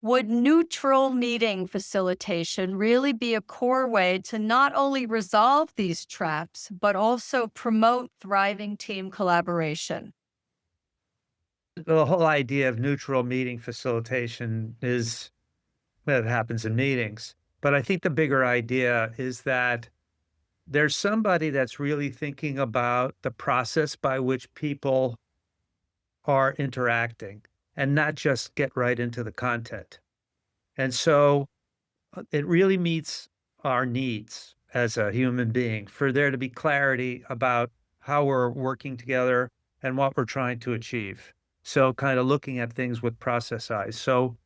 Would neutral meeting facilitation really be a core way to not only resolve these traps, but also promote thriving team collaboration? The whole idea of neutral meeting facilitation is well, it happens in meetings. But I think the bigger idea is that there's somebody that's really thinking about the process by which people are interacting and not just get right into the content. And so it really meets our needs as a human being for there to be clarity about how we're working together and what we're trying to achieve. So kind of looking at things with process eyes. So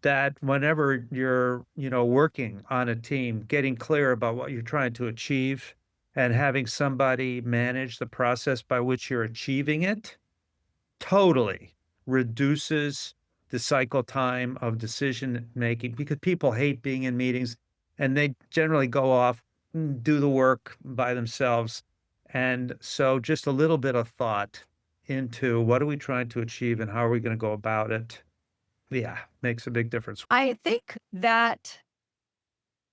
that whenever you're, working on a team, getting clear about what you're trying to achieve and having somebody manage the process by which you're achieving it totally reduces the cycle time of decision making because people hate being in meetings and they generally go off and do the work by themselves. And so just a little bit of thought into what are we trying to achieve and how are we going to go about it? Yeah, makes a big difference. I think that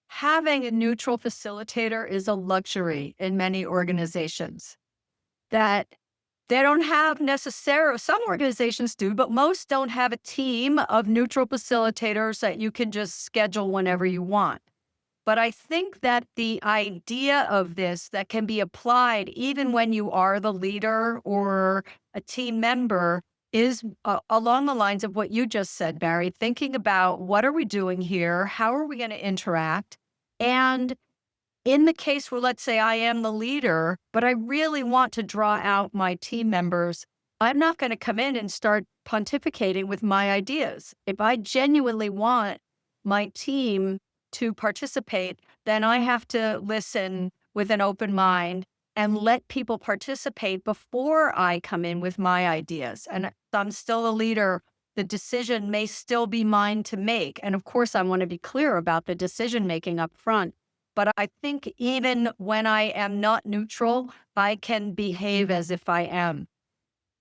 having a neutral facilitator is a luxury in many organizations that they don't have necessarily. Some organizations do, but most don't have a team of neutral facilitators that you can just schedule whenever you want. But I think that the idea of this that can be applied even when you are the leader or a team member is along the lines of what you just said, Barry, thinking about what are we doing here? How are we going to interact? And in the case where, let's say I am the leader, but I really want to draw out my team members, I'm not going to come in and start pontificating with my ideas. If I genuinely want my team to participate, then I have to listen with an open mind and let people participate before I come in with my ideas. And if I'm still a leader. The decision may still be mine to make. And of course, I want to be clear about the decision making up front. But I think even when I am not neutral, I can behave as if I am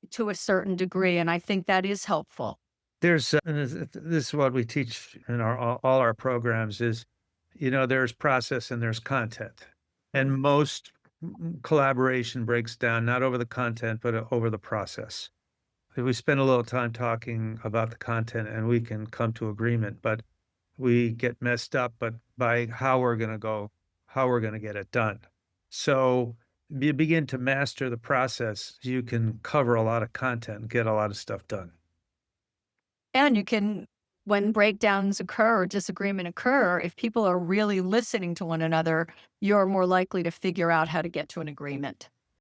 to a certain degree, and I think that is helpful. There's and this is what we teach in our all our programs is, there's process and there's content. And most collaboration breaks down not over the content, but over the process. We spend a little time talking about the content and we can come to agreement, but we get messed up, but by how we're going to get it done. So you begin to master the process, you can cover a lot of content and get a lot of stuff done. And you can, when breakdowns occur or disagreement occur, if people are really listening to one another, you're more likely to figure out how to get to an agreement.